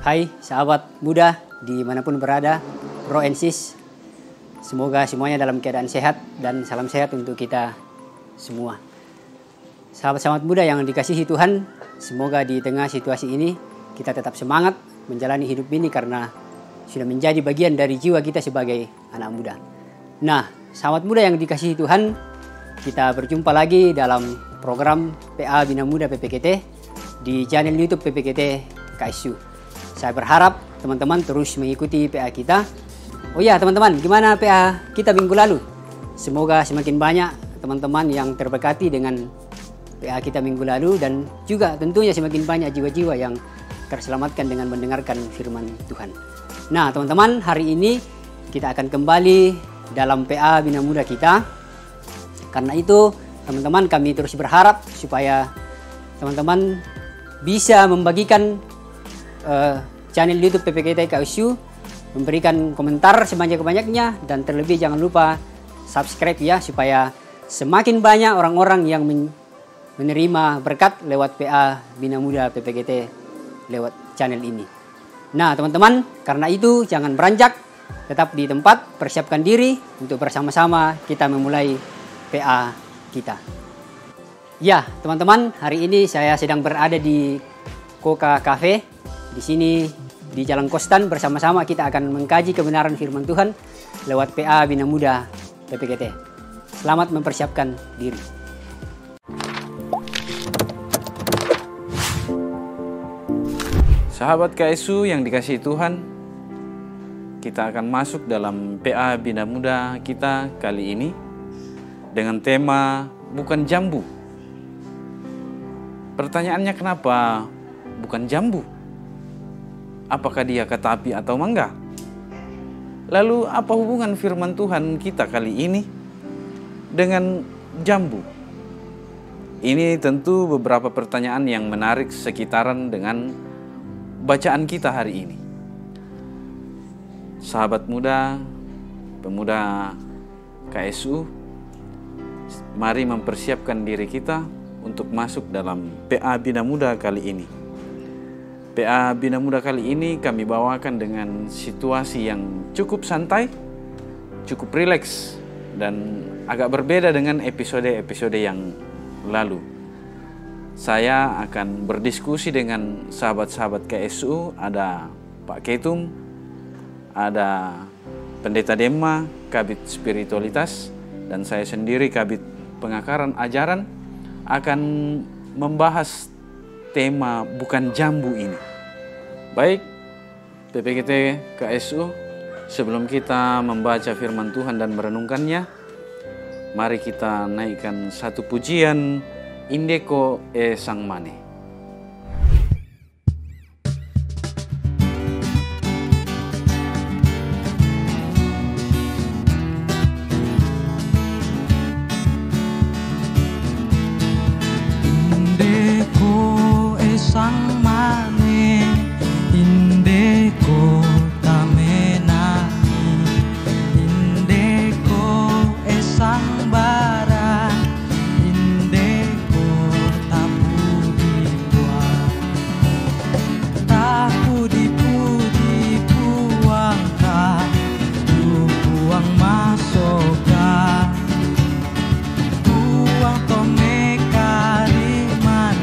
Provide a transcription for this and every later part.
Hai sahabat muda dimanapun berada, bro and sis. Semoga semuanya dalam keadaan sehat dan salam sehat untuk kita semua. Sahabat-sahabat muda yang dikasihi Tuhan, semoga di tengah situasi ini kita tetap semangat menjalani hidup ini karena sudah menjadi bagian dari jiwa kita sebagai anak muda. Nah, sahabat muda yang dikasihi Tuhan, kita berjumpa lagi dalam program PA Bina Muda PPKT di channel YouTube PPKT KSU. Saya berharap teman-teman terus mengikuti PA kita. Oh ya teman-teman, gimana PA kita minggu lalu? Semoga semakin banyak teman-teman yang terberkati dengan PA kita minggu lalu, dan juga tentunya semakin banyak jiwa-jiwa yang terselamatkan dengan mendengarkan firman Tuhan. Nah teman-teman, hari ini kita akan kembali dalam PA Bina Muda kita. Karena itu teman-teman, kami terus berharap supaya teman-teman bisa membagikan channel YouTube PPKT KSU, memberikan komentar sebanyak-banyaknya, dan terlebih jangan lupa subscribe ya, supaya semakin banyak orang-orang yang menerima berkat lewat PA Bina Muda PPKT lewat channel ini. Nah teman-teman, karena itu jangan beranjak, tetap di tempat, persiapkan diri untuk bersama-sama kita memulai PA kita. Ya teman-teman, hari ini saya sedang berada di Koka Cafe. Di sini di Jalan Kostan, bersama-sama kita akan mengkaji kebenaran firman Tuhan lewat PA Bina Muda PPKT. Selamat mempersiapkan diri. Sahabat KSU yang dikasihi Tuhan, kita akan masuk dalam PA Bina Muda kita kali ini dengan tema bukan jambu. Pertanyaannya, kenapa bukan jambu? Apakah dia kata api atau mangga? Lalu apa hubungan firman Tuhan kita kali ini dengan jambu? Ini tentu beberapa pertanyaan yang menarik sekitaran dengan bacaan kita hari ini. Sahabat muda, pemuda KSU, mari mempersiapkan diri kita untuk masuk dalam PA Bina Muda kali ini. PA Bina Muda kali ini kami bawakan dengan situasi yang cukup santai, cukup rileks, dan agak berbeda dengan episode-episode yang lalu. Saya akan berdiskusi dengan sahabat-sahabat KSU, ada Pak Ketum, ada Pendeta Dema, Kabit Spiritualitas, dan saya sendiri Kabit Pengakaran Ajaran, akan membahas tema bukan jambu ini. Baik, PPKT KSU, sebelum kita membaca firman Tuhan dan merenungkannya, mari kita naikkan satu pujian Indeko e Sang Mane. Sang mane indeko tamenani, indeko esang bara, indeko tapudi buang, tapudi pudi buangka, buang masoka, buang tome kari mani.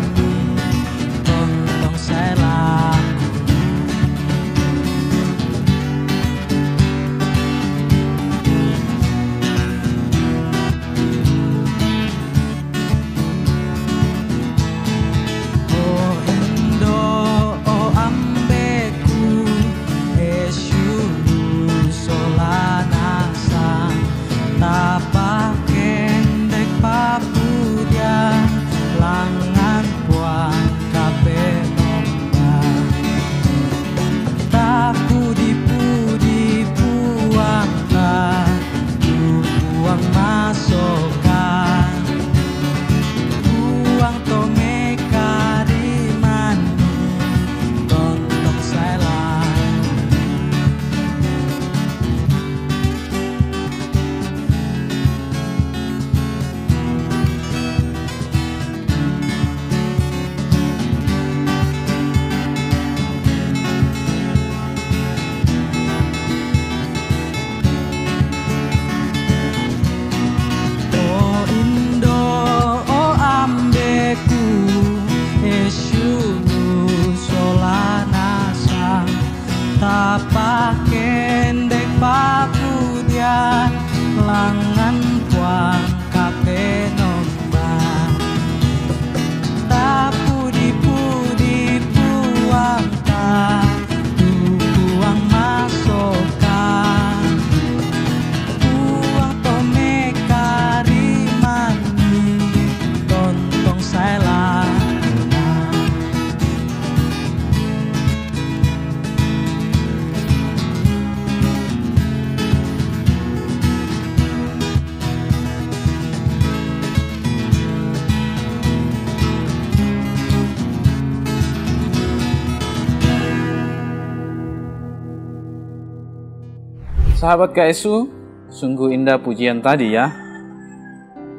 Sahabat KSU, sungguh indah pujian tadi ya.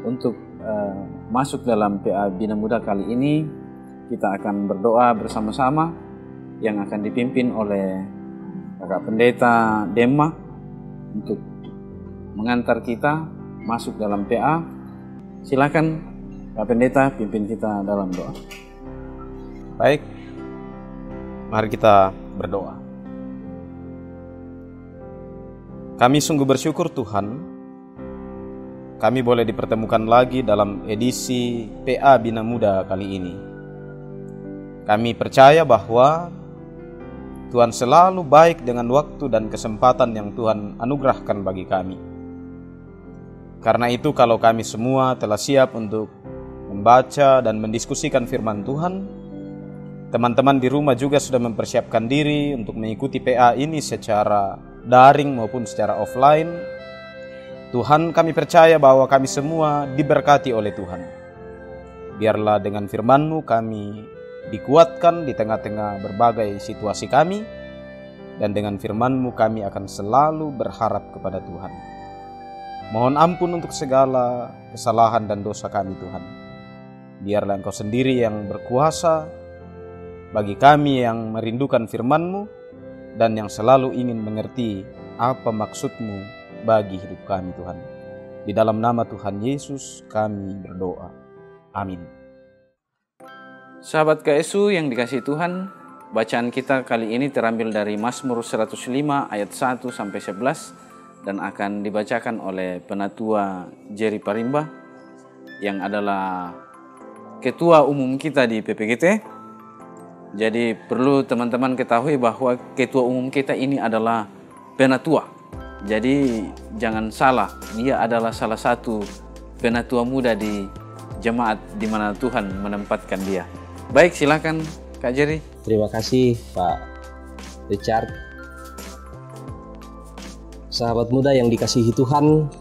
Untuk masuk dalam PA Bina Muda kali ini, kita akan berdoa bersama-sama yang akan dipimpin oleh Kakak Pendeta Dema untuk mengantar kita masuk dalam PA. Silakan Kak Pendeta pimpin kita dalam doa. Baik, mari kita berdoa. Kami sungguh bersyukur Tuhan, kami boleh dipertemukan lagi dalam edisi PA Bina Muda kali ini. Kami percaya bahwa Tuhan selalu baik dengan waktu dan kesempatan yang Tuhan anugerahkan bagi kami. Karena itu kalau kami semua telah siap untuk membaca dan mendiskusikan firman Tuhan, teman-teman di rumah juga sudah mempersiapkan diri untuk mengikuti PA ini secara daring maupun secara offline. Tuhan, kami percaya bahwa kami semua diberkati oleh Tuhan. Biarlah dengan firman-Mu kami dikuatkan di tengah-tengah berbagai situasi kami, dan dengan firman-Mu kami akan selalu berharap kepada Tuhan. Mohon ampun untuk segala kesalahan dan dosa kami Tuhan. Biarlah Engkau sendiri yang berkuasa bagi kami yang merindukan firman-Mu dan yang selalu ingin mengerti apa maksud-Mu bagi hidup kami Tuhan. Di dalam nama Tuhan Yesus kami berdoa. Amin. Sahabat KSU yang dikasihi Tuhan, bacaan kita kali ini terambil dari Mazmur 105 ayat 1 sampai 11 dan akan dibacakan oleh Penatua Jerry Parimba yang adalah ketua umum kita di PPGT. Jadi perlu teman-teman ketahui bahwa ketua umum kita ini adalah penatua. Jadi jangan salah, dia adalah salah satu penatua muda di jemaat di mana Tuhan menempatkan dia. Baik, silakan Kak Jerry. Terima kasih Pak Richard. Sahabat muda yang dikasihi Tuhan,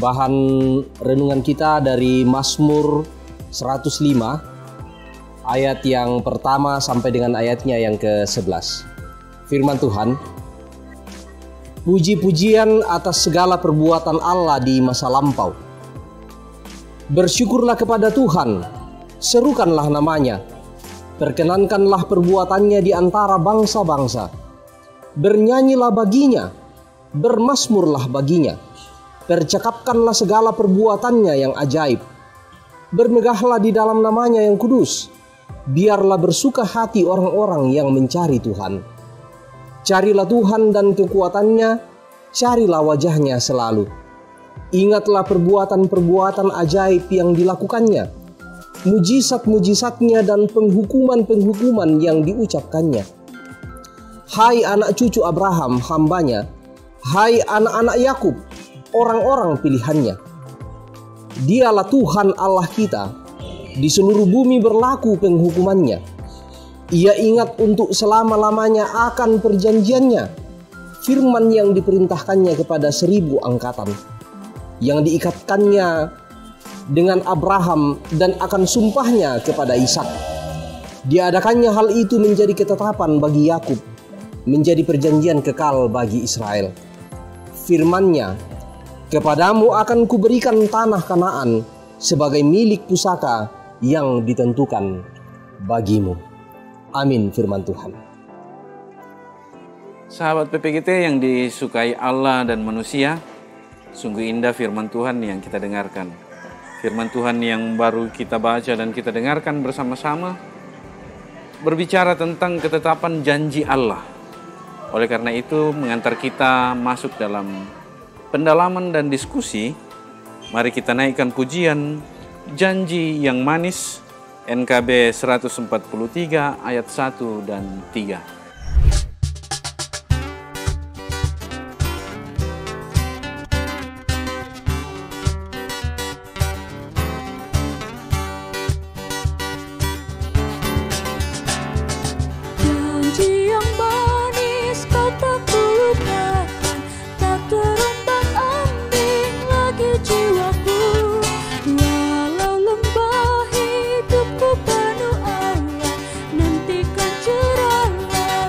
bahan renungan kita dari Mazmur 105 ayat yang pertama sampai dengan ayatnya yang ke-11. Firman Tuhan, puji-pujian atas segala perbuatan Allah di masa lampau. Bersyukurlah kepada Tuhan, serukanlah namanya, perkenankanlah perbuatannya di antara bangsa-bangsa. Bernyanyilah baginya, bermazmurlah baginya, percakapkanlah segala perbuatannya yang ajaib. Bermegahlah di dalam namanya yang kudus. Biarlah bersuka hati orang-orang yang mencari Tuhan. Carilah Tuhan dan kekuatannya, carilah wajahnya selalu. Ingatlah perbuatan-perbuatan ajaib yang dilakukannya, mujizat-mujizatnya dan penghukuman-penghukuman yang diucapkannya. Hai anak cucu Abraham, hambanya, hai anak-anak Yakub, orang-orang pilihannya. Dialah Tuhan Allah kita, di seluruh bumi berlaku penghukumannya. Ia ingat untuk selama-lamanya akan perjanjiannya, firman yang diperintahkannya kepada 1000 angkatan, yang diikatkannya dengan Abraham dan akan sumpahnya kepada Ishak. Diadakannya hal itu menjadi ketetapan bagi Yakub, menjadi perjanjian kekal bagi Israel. Firman-Nya, kepadamu akan kuberikan tanah Kanaan sebagai milik pusaka yang ditentukan bagimu. Amin firman Tuhan. Sahabat PPGT yang disukai Allah dan manusia, sungguh indah firman Tuhan yang kita dengarkan. Firman Tuhan yang baru kita baca dan kita dengarkan bersama-sama berbicara tentang ketetapan janji Allah. Oleh karena itu mengantar kita masuk dalam pendalaman dan diskusi, mari kita naikkan pujian Janji yang Manis NKB 143 ayat 1 dan 3. Penuh Allah, nantikan cerahlah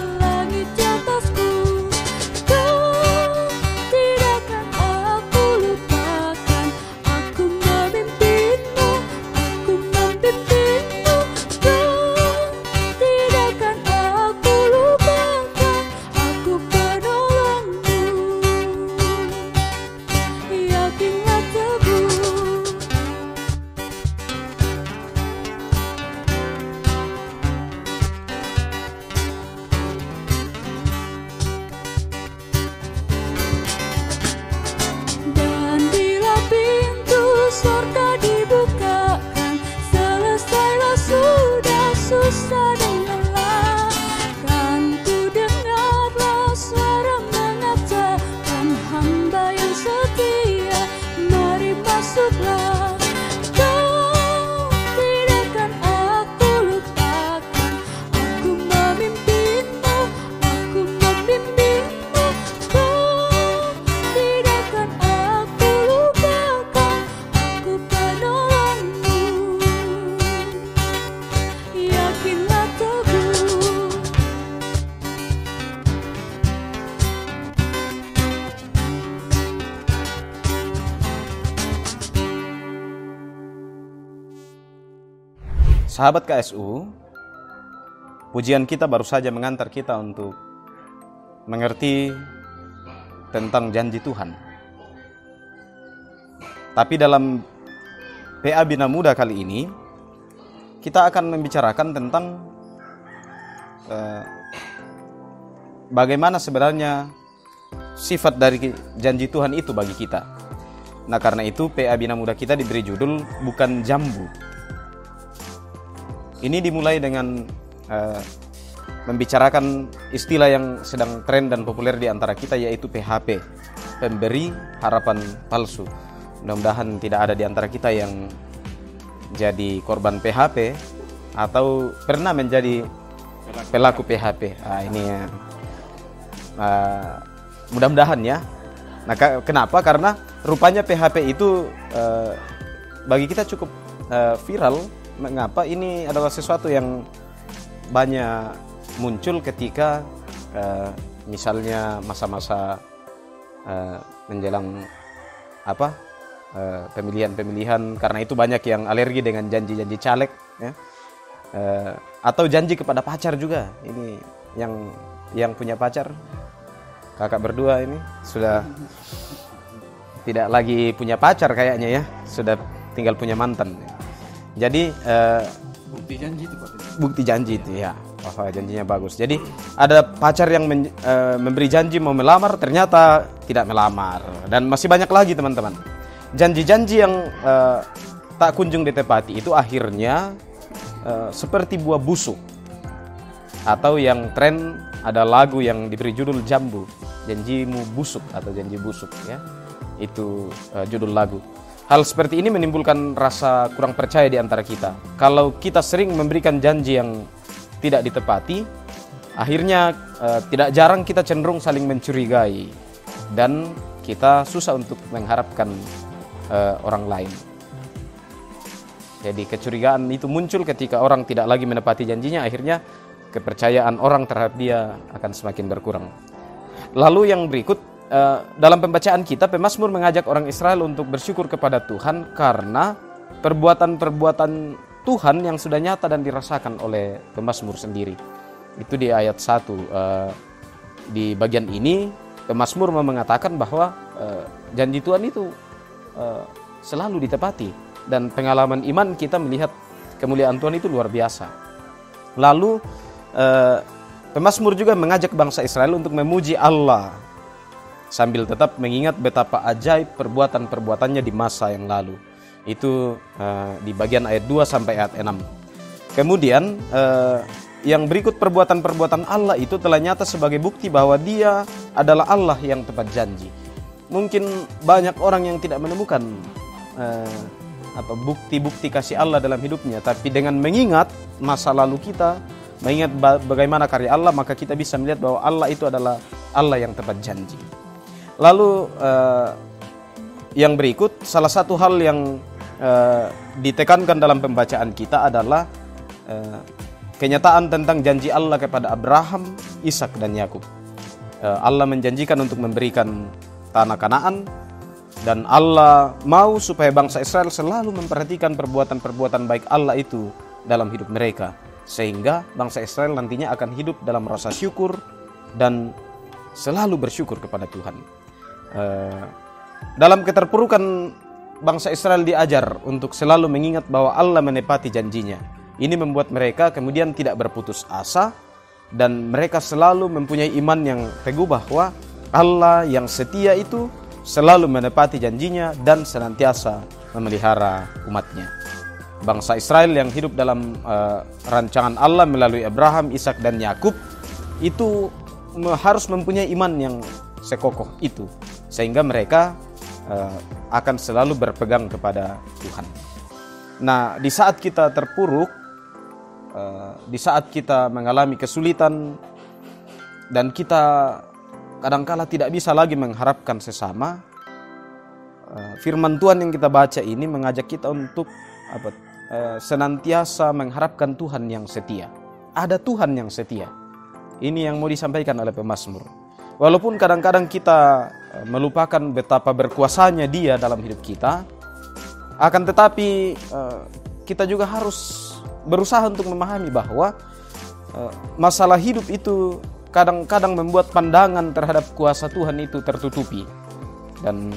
sahabat KSU, pujian kita baru saja mengantar kita untuk mengerti tentang janji Tuhan. Tapi dalam PA Bina Muda kali ini, kita akan membicarakan tentang bagaimana sebenarnya sifat dari janji Tuhan itu bagi kita. Nah, karena itu PA Bina Muda kita diberi judul Bukan Jambu. Ini dimulai dengan membicarakan istilah yang sedang tren dan populer di antara kita, yaitu PHP, pemberi harapan palsu. Mudah-mudahan tidak ada di antara kita yang jadi korban PHP atau pernah menjadi pelaku PHP. Ini ya. Mudah-mudahan ya. Nah, kenapa? Karena rupanya PHP itu bagi kita cukup viral. Mengapa? Ini adalah sesuatu yang banyak muncul ketika misalnya masa-masa menjelang pemilihan, karena itu banyak yang alergi dengan janji-janji caleg, ya. Atau janji kepada pacar juga. Ini yang punya pacar, kakak berdua ini sudah tidak lagi punya pacar kayaknya ya, sudah tinggal punya mantan. Jadi bukti janji itu Pak. Bukti janji itu ya, janjinya bagus. Jadi ada pacar yang memberi janji mau melamar, ternyata tidak melamar, dan masih banyak lagi teman-teman. Janji-janji yang tak kunjung ditepati itu akhirnya seperti buah busuk, atau yang tren ada lagu yang diberi judul Jambu, janjimu busuk atau janji busuk ya, itu judul lagu. Hal seperti ini menimbulkan rasa kurang percaya di antara kita. Kalau kita sering memberikan janji yang tidak ditepati, akhirnya tidak jarang kita cenderung saling mencurigai dan kita susah untuk mengharapkan orang lain. Jadi kecurigaan itu muncul ketika orang tidak lagi menepati janjinya, akhirnya kepercayaan orang terhadap dia akan semakin berkurang. Lalu yang berikut, dalam pembacaan kita, pemazmur mengajak orang Israel untuk bersyukur kepada Tuhan karena perbuatan-perbuatan Tuhan yang sudah nyata dan dirasakan oleh pemazmur sendiri. Itu di ayat 1. Di bagian ini pemazmur mengatakan bahwa janji Tuhan itu selalu ditepati, dan pengalaman iman kita melihat kemuliaan Tuhan itu luar biasa. Lalu pemazmur juga mengajak bangsa Israel untuk memuji Allah sambil tetap mengingat betapa ajaib perbuatan-perbuatannya di masa yang lalu. Itu di bagian ayat 2 sampai ayat 6. Kemudian yang berikut, perbuatan-perbuatan Allah itu telah nyata sebagai bukti bahwa Dia adalah Allah yang tepat janji. Mungkin banyak orang yang tidak menemukan bukti-bukti kasih Allah dalam hidupnya, tapi dengan mengingat masa lalu kita, mengingat bagaimana karya Allah, maka kita bisa melihat bahwa Allah itu adalah Allah yang tepat janji. Lalu yang berikut, salah satu hal yang ditekankan dalam pembacaan kita adalah kenyataan tentang janji Allah kepada Abraham, Ishak dan Yakub. Allah menjanjikan untuk memberikan tanah Kanaan, dan Allah mau supaya bangsa Israel selalu memperhatikan perbuatan-perbuatan baik Allah itu dalam hidup mereka, sehingga bangsa Israel nantinya akan hidup dalam rasa syukur dan selalu bersyukur kepada Tuhan. Dalam keterpurukan, bangsa Israel diajar untuk selalu mengingat bahwa Allah menepati janjinya. Ini membuat mereka kemudian tidak berputus asa, dan mereka selalu mempunyai iman yang teguh bahwa Allah yang setia itu selalu menepati janjinya dan senantiasa memelihara umatnya. Bangsa Israel yang hidup dalam rancangan Allah melalui Abraham, Ishak dan Yakub itu harus mempunyai iman yang sekokoh itu, sehingga mereka akan selalu berpegang kepada Tuhan. Nah, di saat kita terpuruk, di saat kita mengalami kesulitan, dan kita kadangkala tidak bisa lagi mengharapkan sesama, firman Tuhan yang kita baca ini mengajak kita untuk senantiasa mengharapkan Tuhan yang setia. Ada Tuhan yang setia. Ini yang mau disampaikan oleh pemazmur. Walaupun kadang-kadang kita melupakan betapa berkuasanya Dia dalam hidup kita, akan tetapi kita juga harus berusaha untuk memahami bahwa masalah hidup itu kadang-kadang membuat pandangan terhadap kuasa Tuhan itu tertutupi. Dan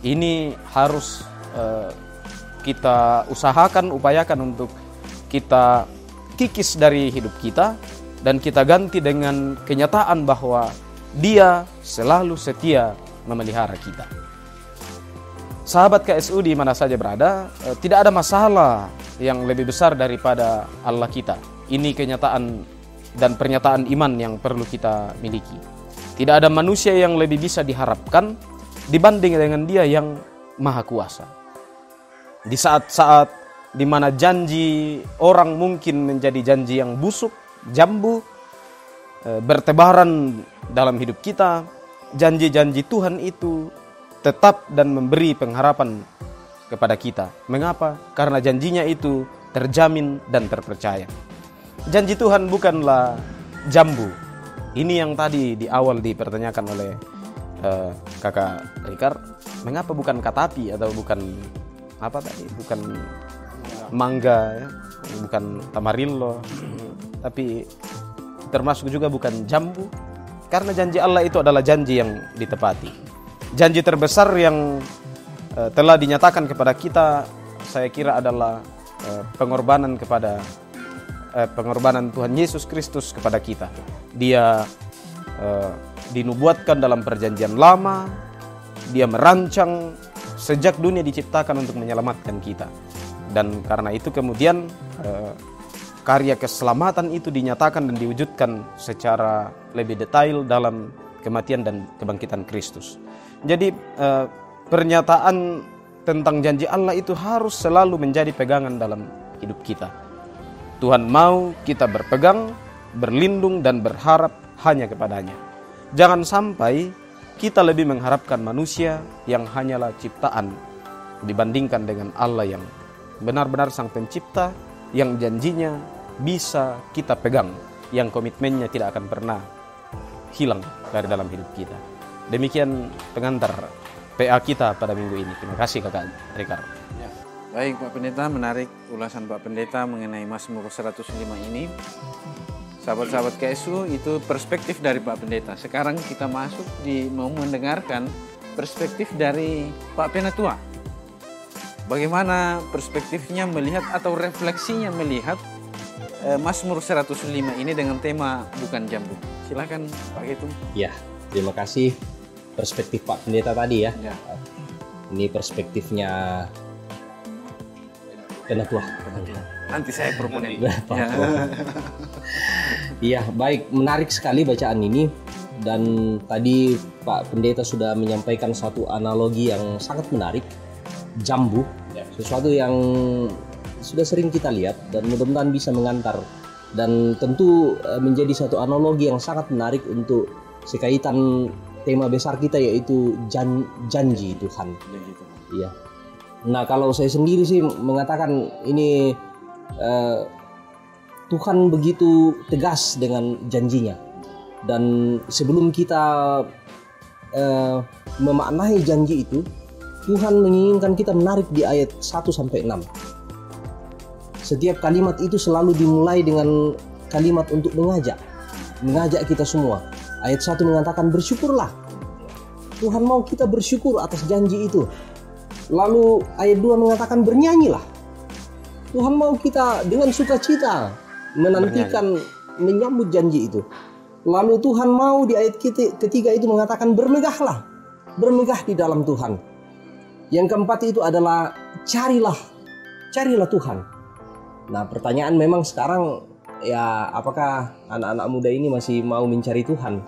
ini harus kita usahakan, upayakan untuk kita kikis dari hidup kita dan kita ganti dengan kenyataan bahwa Dia selalu setia memelihara kita. Sahabat KSU di mana saja berada, tidak ada masalah yang lebih besar daripada Allah kita. Ini kenyataan dan pernyataan iman yang perlu kita miliki. Tidak ada manusia yang lebih bisa diharapkan dibanding dengan Dia yang Maha Kuasa. Di saat-saat di mana janji orang mungkin menjadi janji yang busuk, jambu, bertebaran dalam hidup kita, janji-janji Tuhan itu tetap dan memberi pengharapan kepada kita. Mengapa? Karena janjinya itu terjamin dan terpercaya. Janji Tuhan bukanlah jambu. Ini yang tadi di awal dipertanyakan oleh kakak Rikar, mengapa bukan katapi atau bukan apa tadi, bukan mangga ya, bukan tamarillo, tapi termasuk juga bukan jambu, karena janji Allah itu adalah janji yang ditepati. Janji terbesar yang telah dinyatakan kepada kita, saya kira adalah pengorbanan Tuhan Yesus Kristus kepada kita. Dia dinubuatkan dalam perjanjian lama, Dia merancang sejak dunia diciptakan untuk menyelamatkan kita. Dan karena itu kemudian karya keselamatan itu dinyatakan dan diwujudkan secara lebih detail dalam kematian dan kebangkitan Kristus. Jadi pernyataan tentang janji Allah itu harus selalu menjadi pegangan dalam hidup kita. Tuhan mau kita berpegang, berlindung dan berharap hanya kepadanya. Jangan sampai kita lebih mengharapkan manusia yang hanyalah ciptaan dibandingkan dengan Allah yang benar-benar Sang Pencipta, yang janjinya bisa kita pegang, yang komitmennya tidak akan pernah hilang dari dalam hidup kita. Demikian pengantar PA kita pada minggu ini. Terima kasih Kakak Rikar. Ya. Baik Pak Pendeta, menarik ulasan Pak Pendeta mengenai Mazmur 105 ini. Sahabat-sahabat KSU, itu perspektif dari Pak Pendeta. Sekarang kita masuk mau mendengarkan perspektif dari Pak Penatua. Bagaimana perspektifnya melihat atau refleksinya melihat Mazmur 105 ini dengan tema bukan jambu. Silakan Pak Ketum. Ya, terima kasih perspektif Pak Pendeta tadi ya. Ini perspektifnya Penatua. Nanti saya proponen. Iya, baik, menarik sekali bacaan ini. Dan tadi Pak Pendeta sudah menyampaikan satu analogi yang sangat menarik, jambu, sesuatu yang sudah sering kita lihat dan mudah-mudahan bisa mengantar. Dan tentu menjadi satu analogi yang sangat menarik untuk sekaitan tema besar kita, yaitu janji Tuhan. Iya. Nah, kalau saya sendiri sih mengatakan ini Tuhan begitu tegas dengan janjinya. Dan sebelum kita memaknai janji itu, Tuhan menginginkan kita menarik di ayat 1-6. Setiap kalimat itu selalu dimulai dengan kalimat untuk mengajak kita semua. Ayat 1 mengatakan bersyukurlah. Tuhan mau kita bersyukur atas janji itu. Lalu ayat 2 mengatakan bernyanyilah. Tuhan mau kita dengan sukacita menantikan, menyambut janji itu. Lalu Tuhan mau di ayat ketiga itu mengatakan bermegahlah. Bermegah di dalam Tuhan. Yang keempat itu adalah carilah Tuhan. Nah, pertanyaan memang sekarang ya, apakah anak-anak muda ini masih mau mencari Tuhan?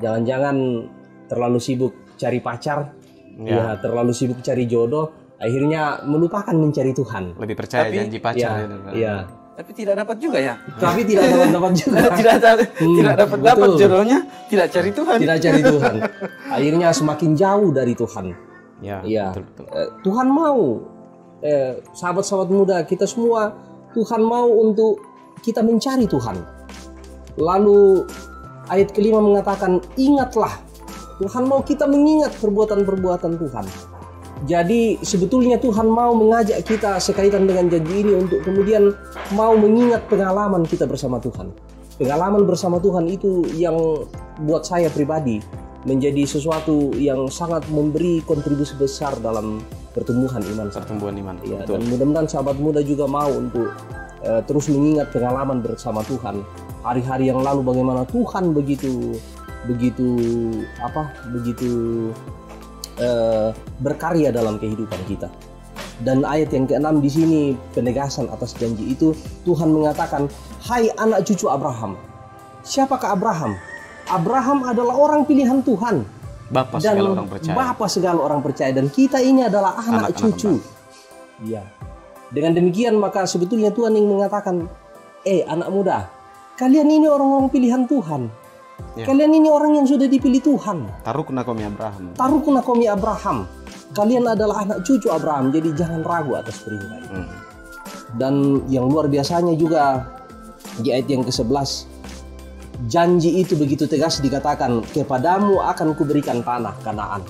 Jangan-jangan terlalu sibuk cari pacar, ya terlalu sibuk cari jodoh, akhirnya melupakan mencari Tuhan. Lebih percaya janji pacar. Iya. Tapi tidak dapat juga ya. Tapi tidak dapat juga. tidak dapat jodohnya, tidak cari Tuhan. Tidak cari Tuhan. Akhirnya semakin jauh dari Tuhan. Ya. Betul. Tuhan mau, sahabat-sahabat muda kita semua, Tuhan mau untuk kita mencari Tuhan. Lalu ayat kelima mengatakan ingatlah. Tuhan mau kita mengingat perbuatan-perbuatan Tuhan. Jadi sebetulnya Tuhan mau mengajak kita sekaitan dengan janji ini untuk kemudian mau mengingat pengalaman kita bersama Tuhan. Pengalaman bersama Tuhan itu yang buat saya pribadi menjadi sesuatu yang sangat memberi kontribusi besar dalam pertumbuhan iman saya. Pertumbuhan iman. Ya, Betul. dan mudah-mudahan sahabat muda juga mau untuk terus mengingat pengalaman bersama Tuhan. Hari-hari yang lalu bagaimana Tuhan begitu berkarya dalam kehidupan kita. Dan ayat yang ke-6 di sini penegasan atas janji itu. Tuhan mengatakan, "Hai anak cucu Abraham." Siapakah Abraham? Abraham adalah orang pilihan Tuhan. Bapa Dan segala orang percaya. Bapa segala orang percaya. Dan kita ini adalah anak cucu. Ya. Dengan demikian maka sebetulnya Tuhan yang mengatakan, anak muda, kalian ini orang-orang pilihan Tuhan. Ya. Kalian ini orang yang sudah dipilih Tuhan. Tarukna komi Abraham. Tarukna komi Abraham. Kalian adalah anak cucu Abraham. Jadi jangan ragu atas perintah itu. Dan yang luar biasanya juga di ayat yang ke-11, janji itu begitu tegas dikatakan, kepadamu akan kuberikan tanah Kanaan.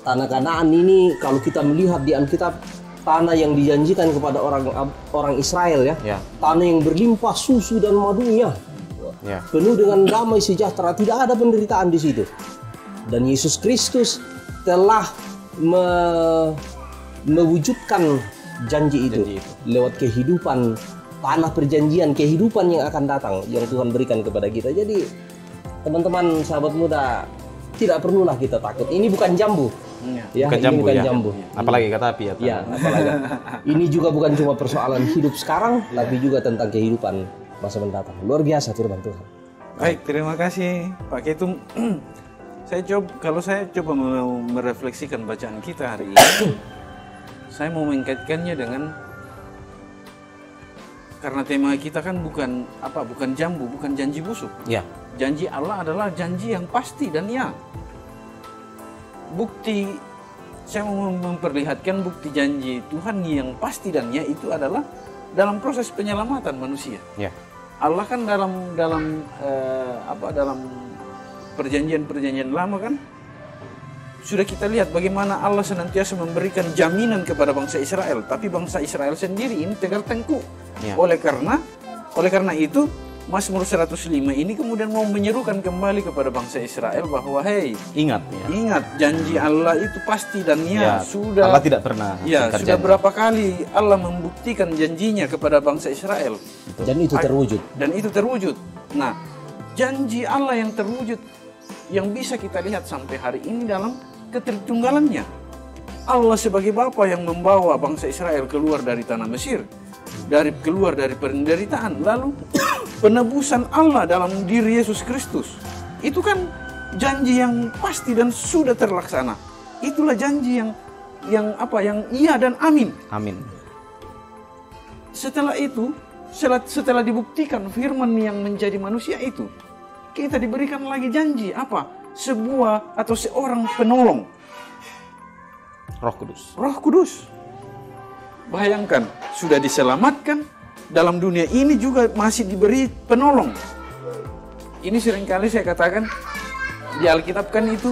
Tanah Kanaan ini kalau kita melihat di Alkitab, tanah yang dijanjikan kepada orang Israel ya. Tanah yang berlimpah susu dan madunya. Penuh dengan damai sejahtera, tidak ada penderitaan di situ. Dan Yesus Kristus telah mewujudkan janji itu lewat kehidupan tanah perjanjian, kehidupan yang akan datang yang Tuhan berikan kepada kita. Jadi teman-teman sahabat muda, tidak perlulah kita takut. Ini bukan jambu. Ya, bukan jambu, bukan ya. jambu. Apalagi kata api ya, apalagi. Ini juga bukan cuma persoalan hidup sekarang, tapi juga tentang kehidupan masa mendatang. Luar biasa firman Tuhan. Baik, terima kasih Pak Ketum. Kalau saya coba mau merefleksikan bacaan kita hari ini, saya mau mengkaitkannya dengan, karena tema kita kan bukan jambu, bukan janji busuk. Ya. Janji Allah adalah janji yang pasti dan ya. Bukti, saya mau memperlihatkan bukti janji Tuhan yang pasti dan ya itu adalah dalam proses penyelamatan manusia. Ya. Allah kan dalam perjanjian lama kan sudah kita lihat bagaimana Allah senantiasa memberikan jaminan kepada bangsa Israel, tapi bangsa Israel sendiri ini tegar tengkuk. Ya. Oleh karena itu Mazmur 105 ini kemudian mau menyerukan kembali kepada bangsa Israel bahwa ingat janji Allah itu pasti dan sudah Allah tidak pernah sudah berapa kali Allah membuktikan janjinya kepada bangsa Israel. Dan itu terwujud. Nah, janji Allah yang terwujud yang bisa kita lihat sampai hari ini dalam ketritunggalannya. Allah sebagai Bapa yang membawa bangsa Israel keluar dari tanah Mesir, keluar dari penderitaan, lalu penebusan Allah dalam diri Yesus Kristus. Itu kan janji yang pasti dan sudah terlaksana. Itulah janji yang iya dan amin. Amin. Setelah itu, setelah dibuktikan firman yang menjadi manusia itu, kita diberikan lagi janji seorang penolong. Roh Kudus. Bayangkan, sudah diselamatkan, dalam dunia ini juga masih diberi penolong. Ini seringkali saya katakan di Alkitab kan itu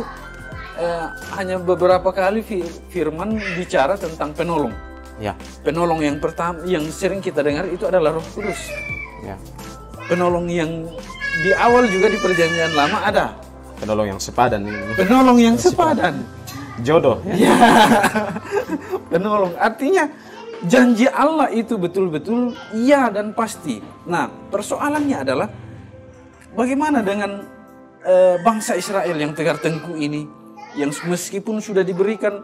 hanya beberapa kali firman bicara tentang penolong. Ya. Penolong yang pertama yang sering kita dengar itu adalah Roh Kudus. Ya. Penolong yang di awal juga di perjanjian lama ada. Penolong yang sepadan. Penolong yang sepadan. Jodoh. Ya. Penolong artinya janji Allah itu betul-betul iya dan pasti. Nah, persoalannya adalah bagaimana dengan bangsa Israel yang tegar tengkuk ini, yang meskipun sudah diberikan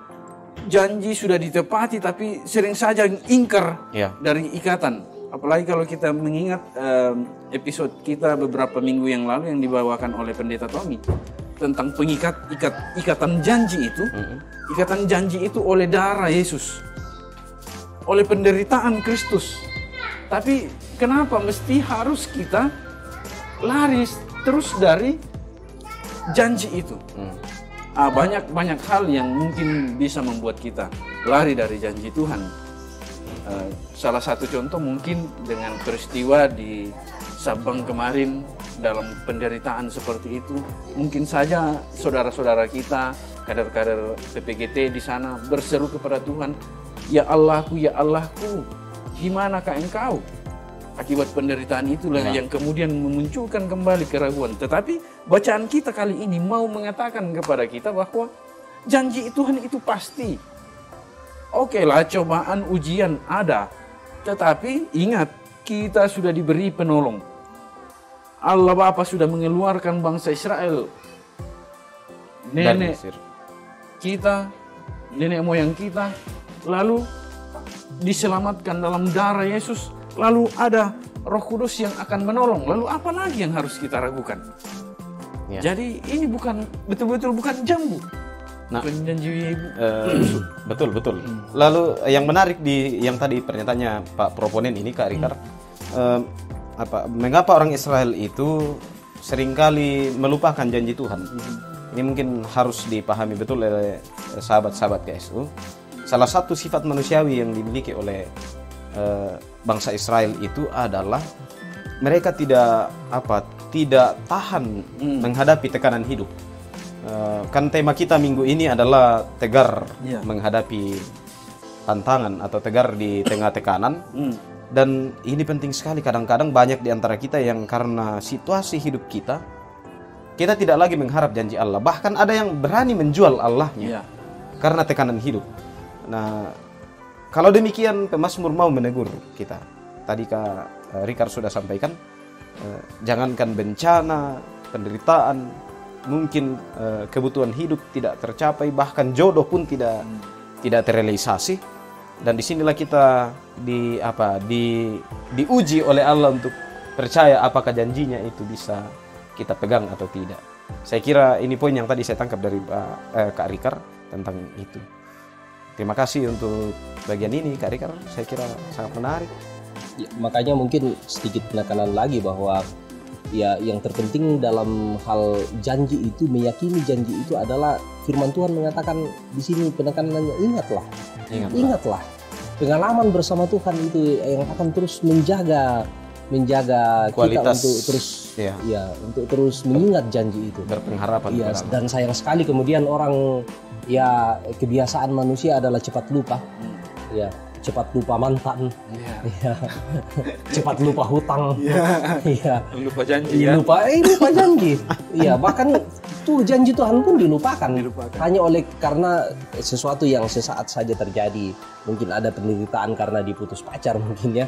janji, sudah ditepati, tapi sering saja ingkar dari ikatan. Apalagi kalau kita mengingat episode kita beberapa minggu yang lalu yang dibawakan oleh Pendeta Tommy tentang ikatan janji itu. Ikatan janji itu oleh darah Yesus, oleh penderitaan Kristus. Tapi kenapa mesti harus kita lari terus dari janji itu? Banyak hal yang mungkin bisa membuat kita lari dari janji Tuhan. Salah satu contoh mungkin dengan peristiwa di Sabang kemarin dalam penderitaan seperti itu. Mungkin saja saudara-saudara kita kader-kader PPGT di sana berseru kepada Tuhan, ya Allahku, di manakah engkau? Akibat penderitaan itulah yang kemudian memunculkan kembali keraguan. Tetapi bacaan kita kali ini mau mengatakan kepada kita bahwa janji Tuhan itu pasti. Oke lah, cobaan, ujian ada. Tetapi ingat, kita sudah diberi penolong. Allah Bapa sudah mengeluarkan bangsa Israel. Nenek kita, nenek moyang kita, lalu diselamatkan dalam darah Yesus. Lalu ada Roh Kudus yang akan menolong. Lalu apa lagi yang harus kita ragukan? Ya. Jadi ini bukan betul-betul bukan jambu. Nah, bukan janji ibu. Betul. Lalu yang menarik di yang tadi pernyataannya Pak Proponen ini Kak Rikar, mengapa orang Israel itu seringkali melupakan janji Tuhan? Ini mungkin harus dipahami betul oleh sahabat-sahabat KSU. Salah satu sifat manusiawi yang dimiliki oleh bangsa Israel itu adalah mereka tidak tahan menghadapi tekanan hidup. Kan tema kita minggu ini adalah tegar menghadapi tantangan atau tegar di tengah tekanan. Dan ini penting sekali, kadang-kadang banyak di antara kita yang karena situasi hidup kita tidak lagi mengharap janji Allah. Bahkan ada yang berani menjual Allahnya karena tekanan hidup. Nah, kalau demikian pemazmur mau menegur kita. Tadi Kak Rikar sudah sampaikan, jangankan bencana, penderitaan, mungkin kebutuhan hidup tidak tercapai, bahkan jodoh pun tidak terrealisasi. Dan disinilah kita diuji oleh Allah untuk percaya apakah janjinya itu bisa kita pegang atau tidak. Saya kira ini poin yang tadi saya tangkap dari Kak Rikar tentang itu. Terima kasih untuk bagian ini Kak Rikar, saya kira sangat menarik. Ya, makanya mungkin sedikit penekanan lagi bahwa ya yang terpenting dalam hal janji itu, meyakini janji itu adalah firman Tuhan mengatakan di sini penekanannya, ingatlah pengalaman bersama Tuhan itu yang akan terus menjaga kualitas, kita untuk terus untuk terus mengingat janji itu, berpengharapan. Ya, dan sayang sekali kemudian orang kebiasaan manusia adalah cepat lupa. Ya, cepat lupa mantan, cepat lupa hutang, lupa janji, lupa janji, bahkan tuh janji Tuhan pun dilupakan. Hanya karena sesuatu yang sesaat saja terjadi, mungkin ada penderitaan karena diputus pacar mungkin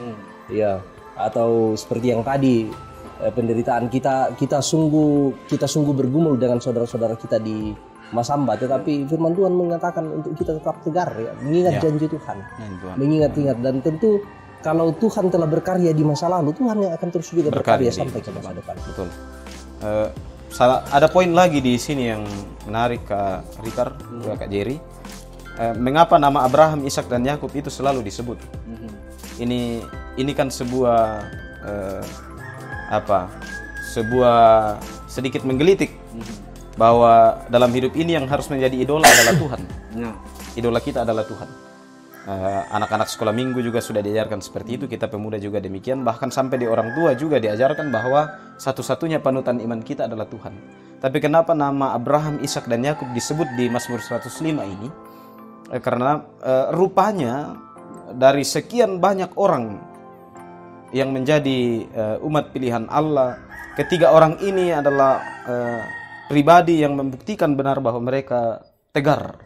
atau seperti yang tadi penderitaan kita sungguh bergumul dengan saudara-saudara kita di Masamba, tetapi firman Tuhan mengatakan untuk kita tetap tegar, mengingat janji Tuhan, mengingat-ingat, dan tentu kalau Tuhan telah berkarya di masa lalu, Tuhan yang akan terus juga berkarya sampai ke masa depan. Betul. Ada poin lagi di sini yang menarik Kak Rikar, Kak Jerry. Mengapa nama Abraham, Ishak dan Yakub itu selalu disebut? Ini kan sebuah sedikit menggelitik. Bahwa dalam hidup ini yang harus menjadi idola adalah Tuhan. Idola kita adalah Tuhan. Anak-anak sekolah minggu juga sudah diajarkan seperti itu. Kita pemuda juga demikian. Bahkan sampai di orang tua juga diajarkan bahwa satu-satunya panutan iman kita adalah Tuhan. Tapi kenapa nama Abraham, Ishak dan Yakub disebut di Mazmur 105 ini? Karena rupanya dari sekian banyak orang yang menjadi umat pilihan Allah, ketiga orang ini adalah pribadi yang membuktikan benar bahwa mereka tegar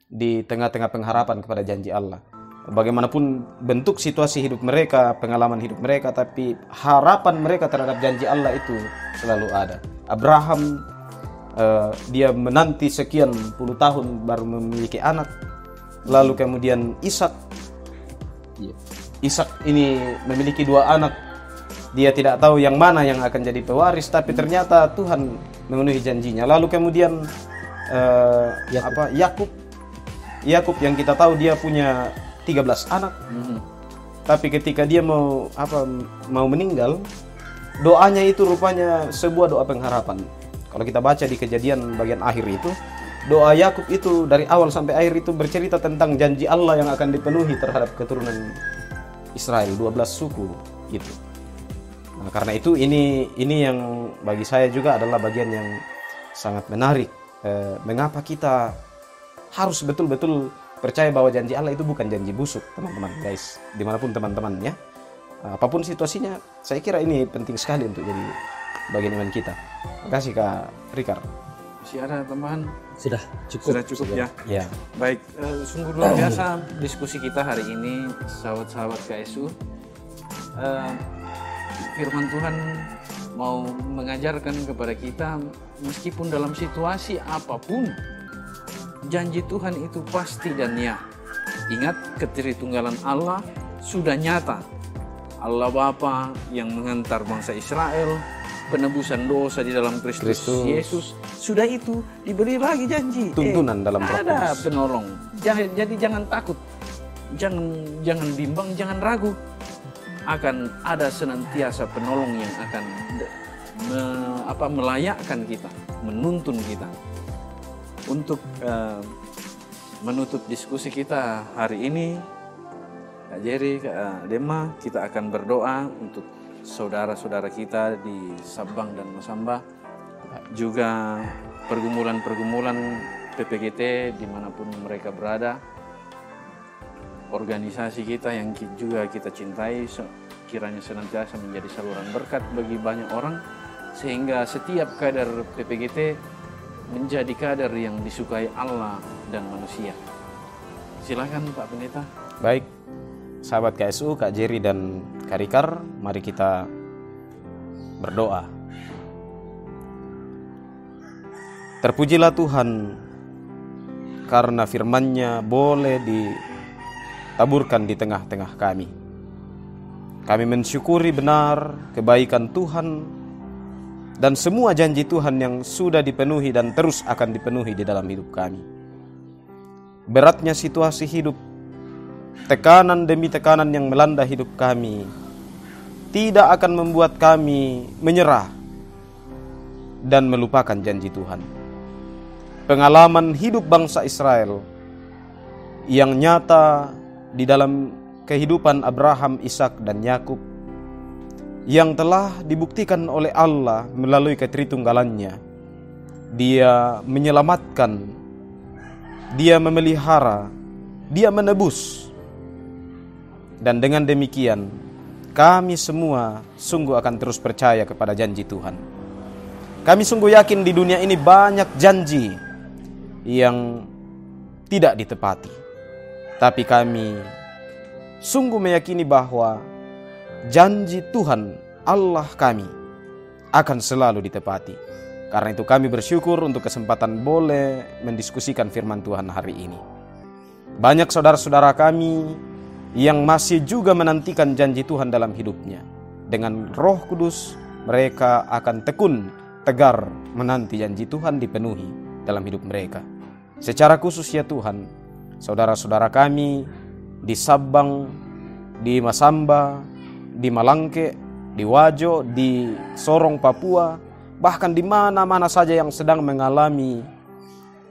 di tengah-tengah pengharapan kepada janji Allah. Bagaimanapun bentuk situasi hidup mereka, pengalaman hidup mereka, tapi harapan mereka terhadap janji Allah itu selalu ada. Abraham, dia menanti sekian puluh tahun baru memiliki anak. Lalu kemudian Ishak ini memiliki dua anak. Dia tidak tahu yang mana yang akan jadi pewaris, tapi ternyata Tuhan memenuhi janjinya. Lalu kemudian Yakub yang kita tahu dia punya 13 anak. Tapi ketika dia mau meninggal, doanya itu rupanya sebuah doa pengharapan. Kalau kita baca di Kejadian bagian akhir itu, doa Yakub itu dari awal sampai akhir itu bercerita tentang janji Allah yang akan dipenuhi terhadap keturunan Israel, 12 suku gitu. Nah, karena itu ini yang bagi saya juga adalah bagian yang sangat menarik mengapa kita harus betul-betul percaya bahwa janji Allah itu bukan janji busuk, teman-teman guys, dimanapun teman-teman ya. Apapun situasinya, saya kira ini penting sekali untuk jadi bagian iman kita. Terima kasih Kak Rikar. Masih ada tambahan? Sudah cukup. Sudah cukup ya. Ya. Baik, sungguh luar biasa diskusi kita hari ini, sahabat-sahabat KSU. Firman Tuhan mau mengajarkan kepada kita, meskipun dalam situasi apapun, janji Tuhan itu pasti dan ya. Ingat, ketritunggalan Allah sudah nyata. Allah Bapa yang mengantar bangsa Israel, penebusan dosa di dalam Kristus Yesus, sudah itu diberi lagi janji. Tuntunan dalam Roh ada Kudus. penolong. Jadi jangan takut, jangan bimbang, jangan ragu. Akan ada senantiasa penolong yang akan melayakkan kita, menuntun kita. Untuk menutup diskusi kita hari ini, Kak Jerry, Kak Dema, kita akan berdoa untuk saudara-saudara kita di Sabang dan Masamba, juga pergumulan-pergumulan PPGT dimanapun mereka berada, organisasi kita yang juga kita cintai, kiranya senantiasa menjadi saluran berkat bagi banyak orang, sehingga setiap kader PPGT menjadi kader yang disukai Allah dan manusia. Silakan Pak Pendeta. Baik, sahabat KSU, Kak Jerry dan Kak Rikar, mari kita berdoa. Terpujilah Tuhan karena firman-Nya boleh ditaburkan di tengah-tengah kami. Kami mensyukuri benar kebaikan Tuhan dan semua janji Tuhan yang sudah dipenuhi dan terus akan dipenuhi di dalam hidup kami. Beratnya situasi hidup, tekanan demi tekanan yang melanda hidup kami, tidak akan membuat kami menyerah dan melupakan janji Tuhan. Pengalaman hidup bangsa Israel yang nyata di dalam kehidupan Abraham, Ishak, dan Yakub, yang telah dibuktikan oleh Allah melalui ketritunggalannya. Dia menyelamatkan, Dia memelihara, Dia menebus. Dan dengan demikian, kami semua sungguh akan terus percaya kepada janji Tuhan. Kami sungguh yakin di dunia ini banyak janji yang tidak ditepati. Tapi kami sungguh meyakini bahwa janji Tuhan Allah kami akan selalu ditepati. Karena itu kami bersyukur untuk kesempatan boleh mendiskusikan firman Tuhan hari ini. Banyak saudara-saudara kami yang masih juga menantikan janji Tuhan dalam hidupnya. Dengan Roh Kudus mereka akan tekun, tegar menanti janji Tuhan dipenuhi dalam hidup mereka. Secara khusus ya Tuhan, saudara-saudara kami di Sabang, di Masamba, di Malangke, di Wajo, di Sorong, Papua, bahkan di mana-mana saja yang sedang mengalami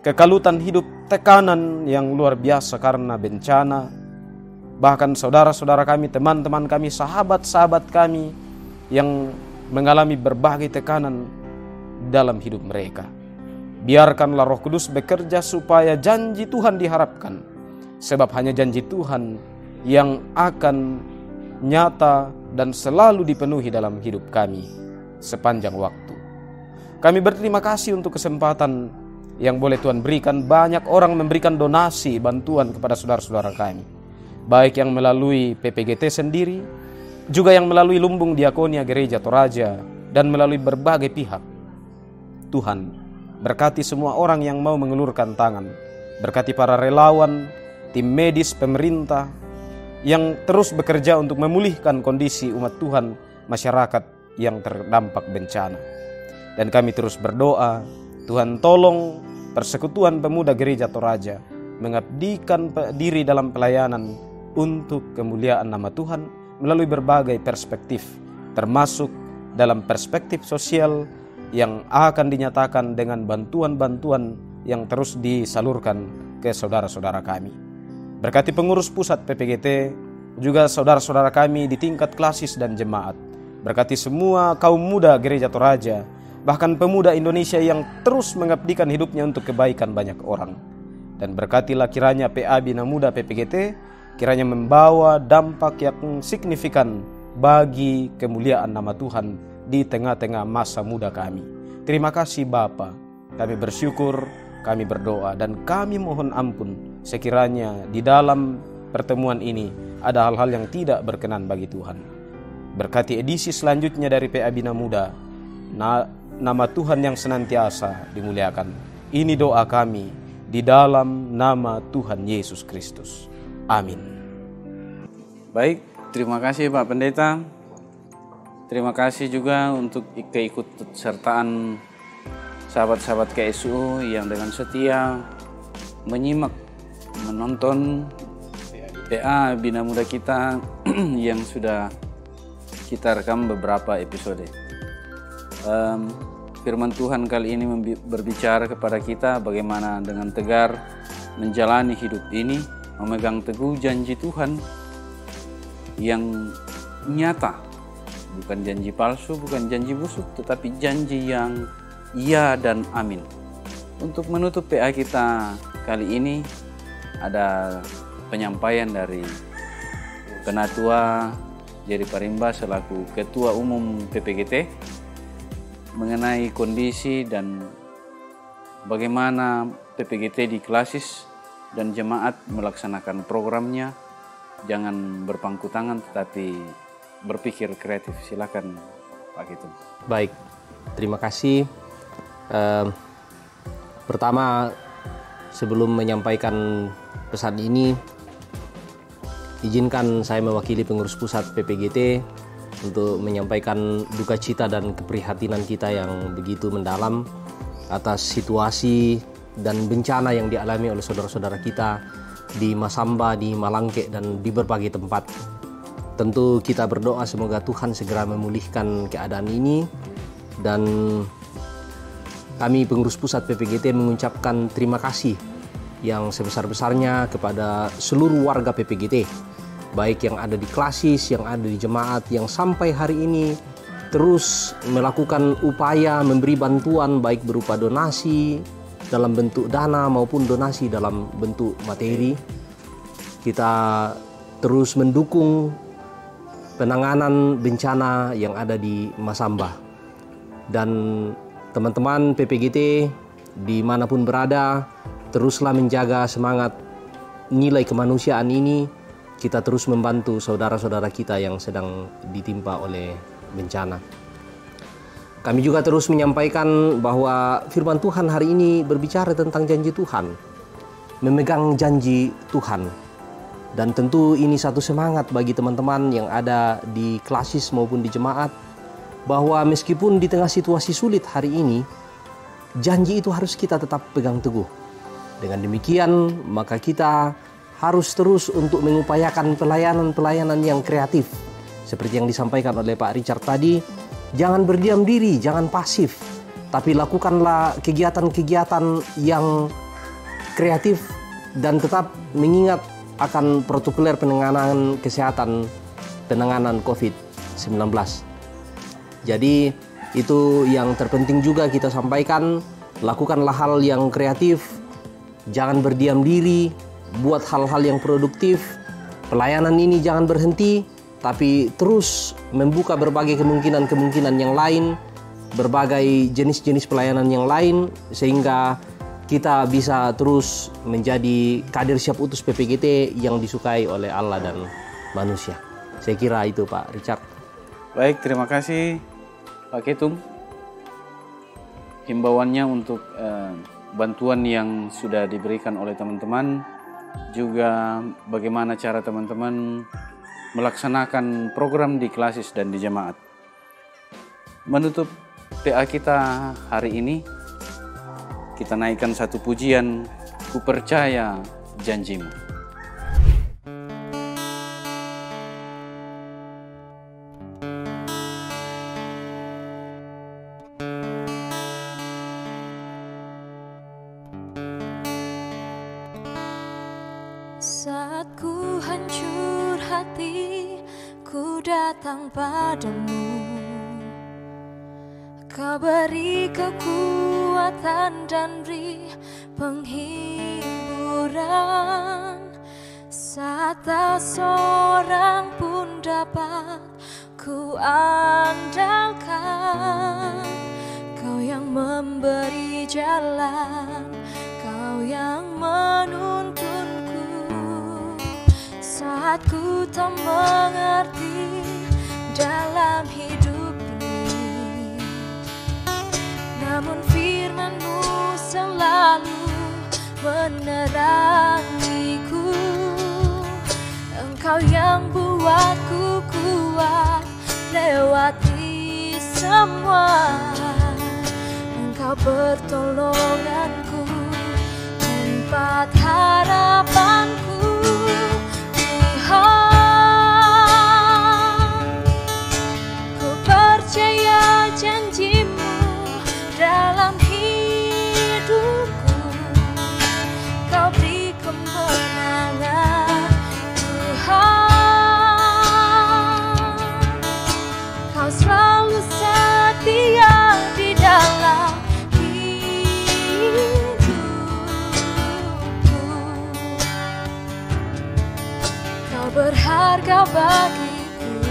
kekalutan hidup, tekanan yang luar biasa karena bencana. Bahkan saudara-saudara kami, teman-teman kami, sahabat-sahabat kami yang mengalami berbagai tekanan dalam hidup mereka. Biarkanlah Roh Kudus bekerja supaya janji Tuhan diharapkan. Sebab hanya janji Tuhan yang akan nyata dan selalu dipenuhi dalam hidup kami sepanjang waktu. Kami berterima kasih untuk kesempatan yang boleh Tuhan berikan. Banyak orang memberikan donasi bantuan kepada saudara-saudara kami, baik yang melalui PPGT sendiri, juga yang melalui Lumbung Diakonia Gereja Toraja, dan melalui berbagai pihak. Tuhan, berkati semua orang yang mau mengulurkan tangan. Berkati para relawan, tim medis, pemerintah, yang terus bekerja untuk memulihkan kondisi umat Tuhan, masyarakat yang terdampak bencana. Dan kami terus berdoa, Tuhan tolong Persekutuan Pemuda Gereja Toraja mengabdikan diri dalam pelayanan untuk kemuliaan nama Tuhan melalui berbagai perspektif, termasuk dalam perspektif sosial yang akan dinyatakan dengan bantuan-bantuan yang terus disalurkan ke saudara-saudara kami. Berkati pengurus pusat PPGT, juga saudara-saudara kami di tingkat klasis dan jemaat. Berkati semua kaum muda Gereja Toraja, bahkan pemuda Indonesia yang terus mengabdikan hidupnya untuk kebaikan banyak orang. Dan berkatilah kiranya PA Bina Muda PPGT kiranya membawa dampak yang signifikan bagi kemuliaan nama Tuhan di tengah-tengah masa muda kami. Terima kasih Bapa. Kami bersyukur, kami berdoa, dan kami mohon ampun sekiranya di dalam pertemuan ini ada hal-hal yang tidak berkenan bagi Tuhan. Berkati edisi selanjutnya dari PA Bina Muda, nama Tuhan yang senantiasa dimuliakan. Ini doa kami di dalam nama Tuhan Yesus Kristus. Amin. Baik, terima kasih Pak Pendeta. Terima kasih juga untuk keikutsertaan sahabat-sahabat KSU yang dengan setia menyimak, menonton PA Bina Muda kita yang sudah kita rekam beberapa episode. Firman Tuhan kali ini berbicara kepada kita bagaimana dengan tegar menjalani hidup ini, memegang teguh janji Tuhan yang nyata, bukan janji palsu, bukan janji busuk, tetapi janji yang iya dan amin. Untuk menutup PA kita kali ini ada penyampaian dari Penatua Jerry Parimba selaku Ketua Umum PPGT mengenai kondisi dan bagaimana PPGT di Klasis dan jemaat melaksanakan programnya. Jangan berpangku tangan tetapi berpikir kreatif. Silakan Pak Ketum. Baik, terima kasih. Pertama, sebelum menyampaikan pesan ini, izinkan saya mewakili pengurus pusat PPGT untuk menyampaikan duka cita dan keprihatinan kita yang begitu mendalam atas situasi dan bencana yang dialami oleh saudara-saudara kita di Masamba, di Malangke, dan di berbagai tempat. Tentu kita berdoa semoga Tuhan segera memulihkan keadaan ini, dan kami pengurus pusat PPGT mengucapkan terima kasih yang sebesar-besarnya kepada seluruh warga PPGT, baik yang ada di Klasis, yang ada di jemaat, yang sampai hari ini terus melakukan upaya memberi bantuan baik berupa donasi dalam bentuk dana maupun donasi dalam bentuk materi. Kita terus mendukung penanganan bencana yang ada di Masamba. Dan teman-teman PPGT dimanapun berada, teruslah menjaga semangat nilai kemanusiaan ini. Kita terus membantu saudara-saudara kita yang sedang ditimpa oleh bencana. Kami juga terus menyampaikan bahwa firman Tuhan hari ini berbicara tentang janji Tuhan, memegang janji Tuhan. Dan tentu ini satu semangat bagi teman-teman yang ada di Klasis maupun di jemaat, bahwa meskipun di tengah situasi sulit hari ini, janji itu harus kita tetap pegang teguh. Dengan demikian, maka kita harus terus untuk mengupayakan pelayanan-pelayanan yang kreatif. Seperti yang disampaikan oleh Pak Richard tadi, jangan berdiam diri, jangan pasif, tapi lakukanlah kegiatan-kegiatan yang kreatif dan tetap mengingat akan protokoler penanganan kesehatan, penanganan COVID-19. Jadi itu yang terpenting juga kita sampaikan, lakukanlah hal yang kreatif, jangan berdiam diri, buat hal-hal yang produktif. Pelayanan ini jangan berhenti, tapi terus membuka berbagai kemungkinan-kemungkinan yang lain, berbagai jenis-jenis pelayanan yang lain, sehingga kita bisa terus menjadi kader siap utus PPGT yang disukai oleh Allah dan manusia. Saya kira itu Pak Richard. Baik, terima kasih Pak Ketum. Himbauannya untuk bantuan yang sudah diberikan oleh teman-teman, juga bagaimana cara teman-teman melaksanakan program di Klasis dan di jemaat. Menutup PA kita hari ini, kita naikkan satu pujian, Ku Percaya Janjimu. Saat ku hancur hati, ku datang padamu. Kau beri kekuatan dan beri penghiburan, saat tak seorang pun dapat ku andalkan. Kau yang memberi jalan, Kau yang menuntunku saat ku tak mengerti dalam hidup ini. Namun firman-Mu selalu menerangiku. Engkau yang buatku kuat lewati semua. Engkau pertolonganku, tempat harapanku, Tuhan. Ku percaya janji-Mu dalam hidupku. Kau beri kemenangan, Tuhan. Kau selalu setia di dalam hidupku. Kau berharga bagiku,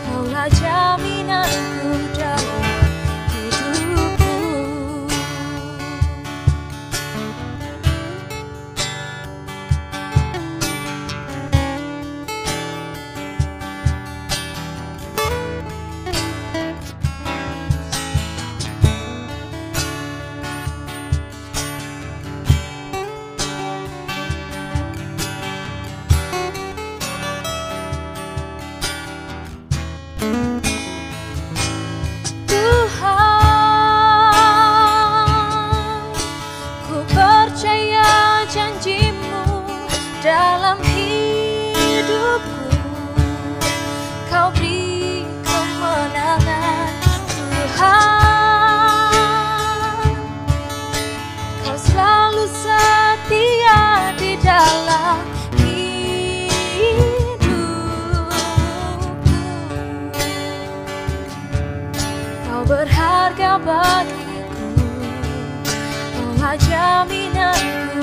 Kaulah jaminanku dalam hidupku. Tuhan, ku percaya janji-Mu dalam hidupku. Kau beri kemenangan, Tuhan. Kau selalu setia di dalam berharga bagiku, Kaulah jaminanku